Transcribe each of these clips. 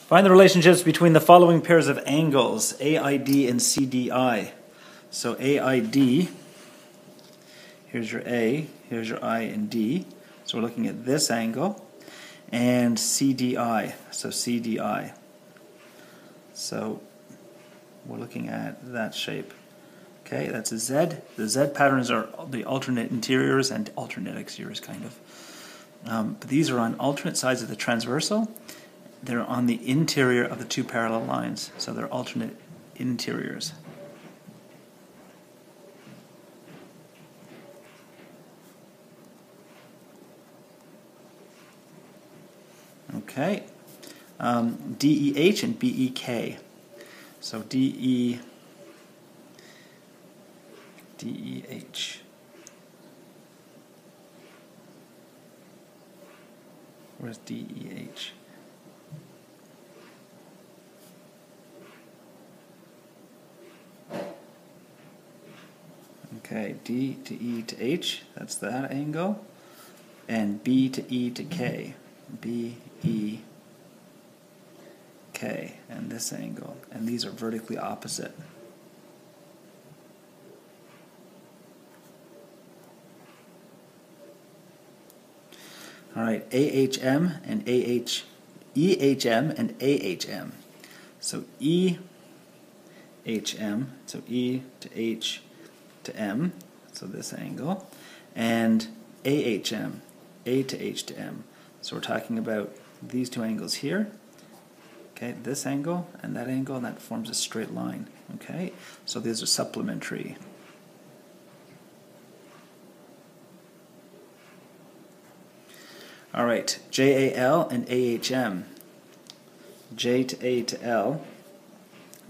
Find the relationships between the following pairs of angles, AID and CDI. So AID, here's your A, here's your I and D. So we're looking at this angle. And CDI, so CDI. So we're looking at that shape. Okay, that's a Z. The Z patterns are the alternate interiors and alternate exteriors, kind of. But these are on alternate sides of the transversal. They're on the interior of the two parallel lines, so they're alternate interiors. Okay, DEH and BEK. So DEH. Where's DEH? Okay, D to E to H, that's that angle, and B to E to K, B, E, K, and this angle, and these are vertically opposite. All right, AHM and EHM and AHM. So EHM, so E to H to M, so this angle, and AHM, A to H to M. So we're talking about these two angles here, okay, this angle and that forms a straight line, okay? So these are supplementary. All right, JAL and AHM, J to A to L,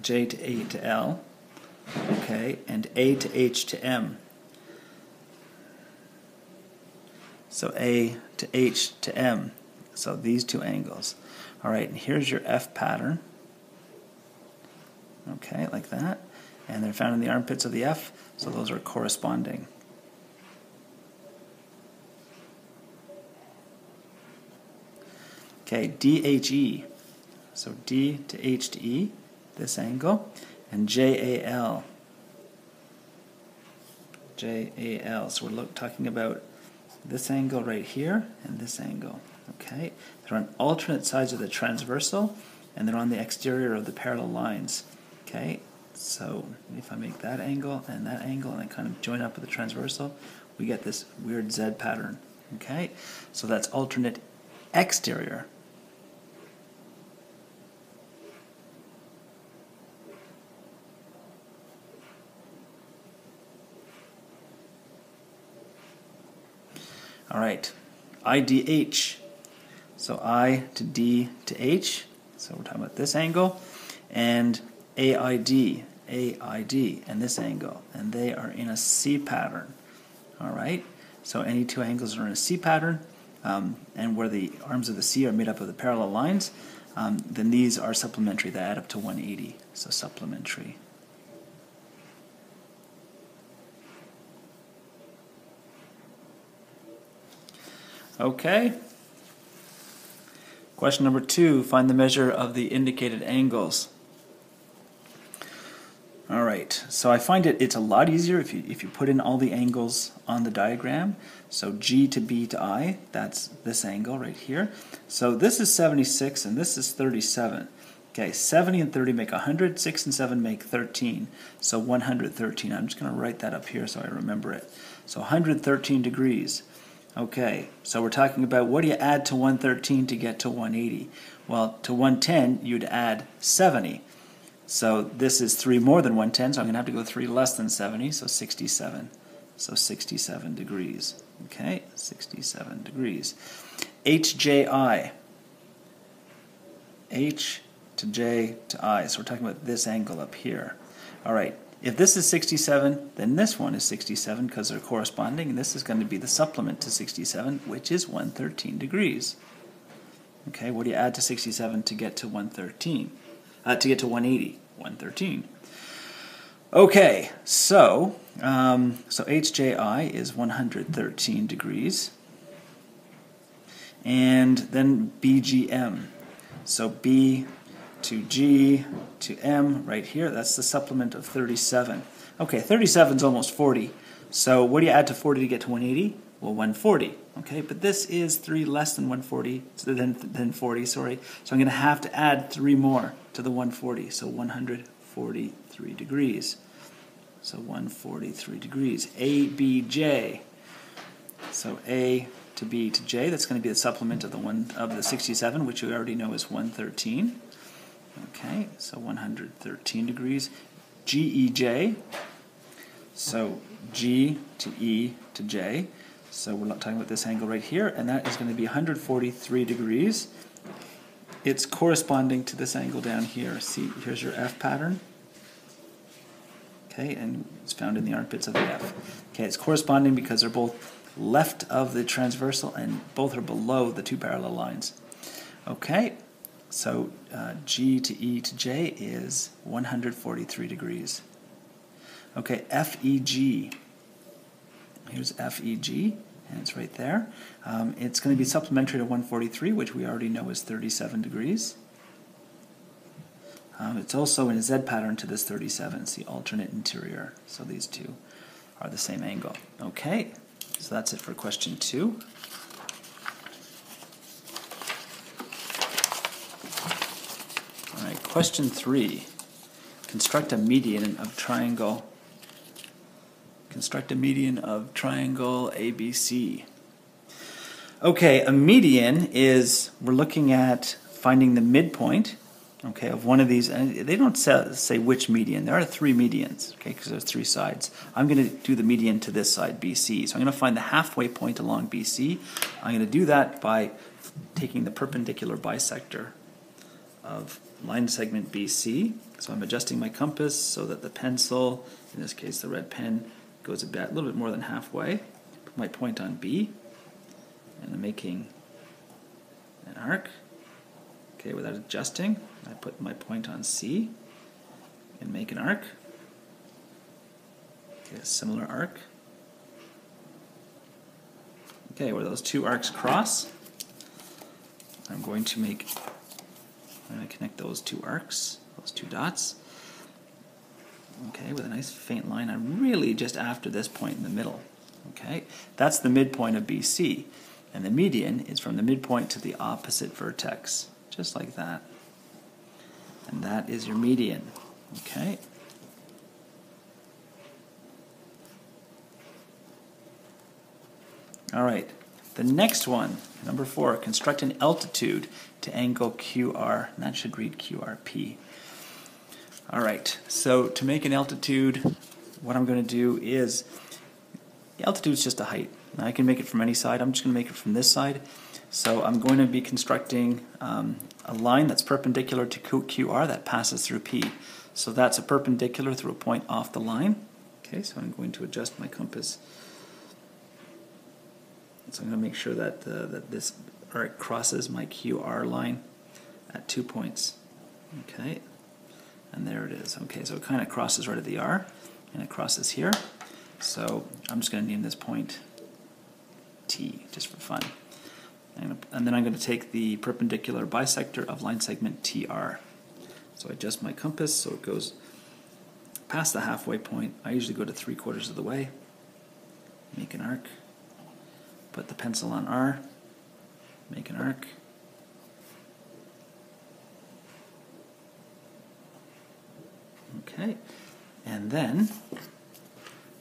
J to A to L, okay, and A to H to M. So A to H to M. So these two angles. All right, and here's your F pattern. Okay, like that. And they're found in the armpits of the F, so those are corresponding. Okay, DHE. So D to H to E, this angle, and JAL. JAL. So we're talking about this angle right here and this angle. Okay, they're on alternate sides of the transversal, and they're on the exterior of the parallel lines. Okay, so if I make that angle, and I kind of join up with the transversal, we get this weird Z pattern. Okay, so that's alternate exterior. All right, IDH. So I to D to H, so we're talking about this angle, and AID, and this angle, and they are in a C pattern. All right, so any two angles are in a C pattern, and where the arms of the C are made up of the parallel lines, then these are supplementary. They add up to 180, so supplementary. Okay. Question number 2, find the measure of the indicated angles. All right, so I find it's a lot easier if you put in all the angles on the diagram. So G to B to I, that's this angle right here. So this is 76 and this is 37. Okay, 70 and 30 make 100, 6 and 7 make 13. So 113. I'm just going to write that up here so I remember it. So 113 degrees. Okay, so we're talking about what do you add to 113 to get to 180? Well, to 110, you'd add 70. So this is 3 more than 110, so I'm going to have to go 3 less than 70, so 67. So 67 degrees. Okay, 67 degrees. HJI. H to J to I. So we're talking about this angle up here. All right. If this is 67, then this one is 67 because they're corresponding, and this is going to be the supplement to 67, which is 113 degrees. Okay, what do you add to 67 to get to 113? To get to 180? 113. Okay, so HJI is 113 degrees. And then BGM. So B to G to M right here. That's the supplement of 37. Okay, 37 is almost 40. So what do you add to 40 to get to 180? Well, 140. Okay, but this is 3 less than 140, than 40, sorry. So I'm going to have to add 3 more to the 140. So 143 degrees. So 143 degrees. A, B, J. So A to B to J, that's going to be the supplement of the 67, which we already know is 113. Okay, so 113 degrees. G, E, J. So G to E to J. So we're not talking about this angle right here, and that is going to be 143 degrees. It's corresponding to this angle down here. See, here's your F pattern. Okay, and it's found in the armpits of the F. Okay, it's corresponding because they're both left of the transversal and both are below the 2 parallel lines. Okay, so G to E to J is 143 degrees. Okay, FEG. Here's FEG, and it's right there. It's going to be supplementary to 143, which we already know is 37 degrees. It's also in a Z pattern to this 37. It's the alternate interior. So these two are the same angle. Okay, so that's it for question 2. All right, question 3. Construct a median of triangle. Construct a median of triangle ABC. Okay, a median is, we're looking at finding the midpoint, okay, of one of these, and they don't say which median. There are 3 medians, okay, because there's 3 sides. I'm going to do the median to this side, BC. So I'm going to find the halfway point along BC. I'm going to do that by taking the perpendicular bisector of line segment BC. So I'm adjusting my compass so that the pencil, in this case the red pen, goes a little bit more than halfway. Put my point on B, and I'm making an arc. Okay, without adjusting, I put my point on C and make an arc. Okay, a similar arc. Okay, where those 2 arcs cross, I'm going to connect those 2 arcs, those 2 dots. Okay, with a nice faint line. I'm really just after this point in the middle. Okay, that's the midpoint of BC, and the median is from the midpoint to the opposite vertex, just like that. And that is your median. Okay. All right. The next one, number 4, construct an altitude to angle QR. And that should read QRP. All right, so to make an altitude, what I'm going to do is, the altitude is just a height. Now I can make it from any side. I'm just going to make it from this side. So I'm going to be constructing a line that's perpendicular to QR that passes through P. So that's a perpendicular through a point off the line. Okay, so I'm going to adjust my compass. So I'm going to make sure that this arc crosses my QR line at 2 points. Okay. And there it is. Okay, so it kind of crosses right at the R, and it crosses here. So I'm just going to name this point T, just for fun. And then I'm going to take the perpendicular bisector of line segment TR. So I adjust my compass so it goes past the halfway point. I usually go to 3/4 of the way. Make an arc. Put the pencil on R. Make an arc. Okay, and then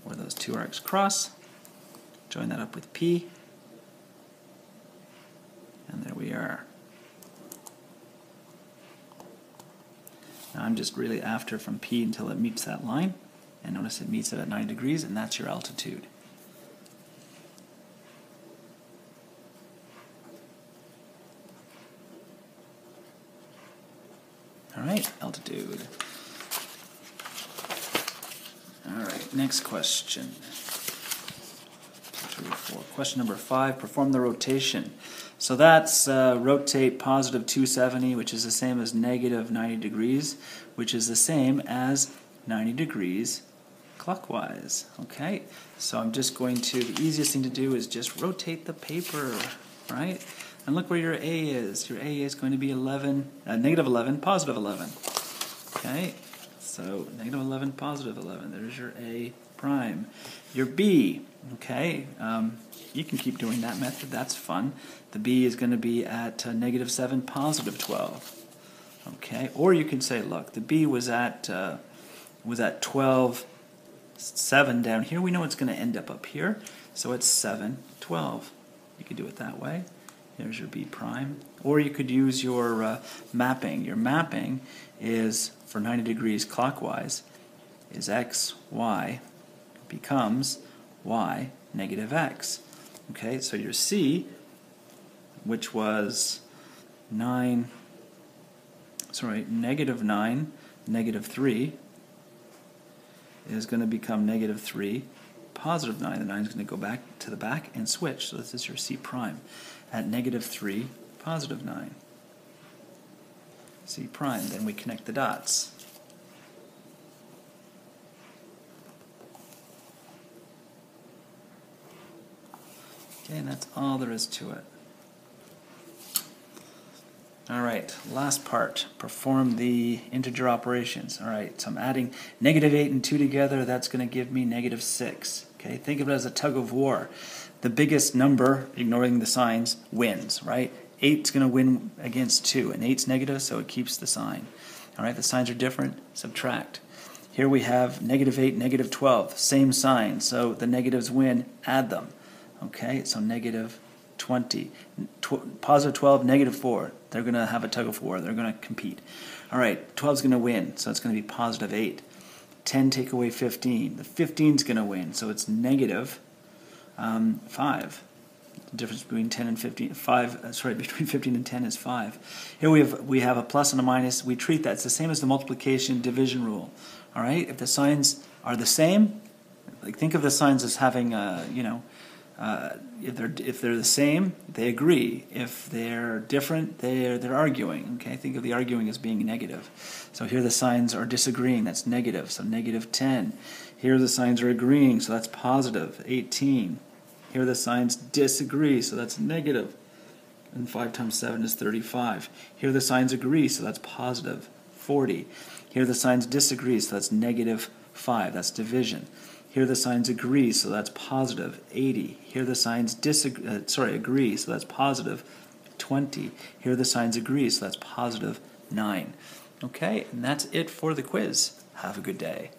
where those 2 arcs cross, join that up with P, and there we are. Now I'm just really after from P until it meets that line, and notice it meets it at 9 degrees, and that's your altitude. All right, altitude. All right, next question. 2, 3, 4. Question number 5, perform the rotation. So that's rotate positive 270, which is the same as negative 90 degrees, which is the same as 90 degrees clockwise. Okay, so I'm just going to, the easiest thing to do is just rotate the paper, right? And look where your A is. Your A is going to be 11, negative 11, positive 11. Okay, so negative 11, positive 11. There's your A prime. Your B, okay, you can keep doing that method. That's fun. The B is going to be at negative 7, positive 12. Okay, or you can say, look, the B was at 12, 7 down here. We know it's going to end up here, so it's 7, 12. You could do it that way. There's your B prime. Or you could use your mapping. Your mapping is, for 90 degrees clockwise, is x, y becomes y, negative x. Okay, so your C, which was negative 9, negative 3, is going to become negative 3, positive 9. The 9 is going to go back to the back and switch. So this is your C prime at negative 3, positive 9. C prime. Then we connect the dots. Okay, and that's all there is to it. All right, last part, perform the integer operations. All right, so I'm adding negative 8 and 2 together. That's going to give me negative 6. Okay, think of it as a tug of war. The biggest number, ignoring the signs, wins, right? 8's going to win against 2, and 8's negative, so it keeps the sign. All right, the signs are different, subtract. Here we have negative 8, negative 12, same sign, so the negatives win, add them. Okay, so negative 20, positive 12, negative 4. They're going to have a tug of war. They're going to compete. All right, 12 is going to win, so it's going to be positive 8. 10 take away 15. The 15 is going to win, so it's negative 5. The difference between 10 and 15, between 15 and 10 is 5. Here we have a plus and a minus. We treat that. It's the same as the multiplication division rule. All right, if the signs are the same, like think of the signs as having if they're the same, they agree. If they're different, they're arguing. Okay, think of the arguing as being negative. So here the signs are disagreeing. That's negative. So negative 10. Here the signs are agreeing. So that's positive 18. Here the signs disagree. So that's negative. And 5 times 7 is 35. Here the signs agree. So that's positive 40. Here the signs disagree. So that's negative 5. That's division. Here the signs agree, so that's positive 80. Here the signs agree, so that's positive 20. Here the signs agree, so that's positive 9. Okay, and that's it for the quiz. Have a good day.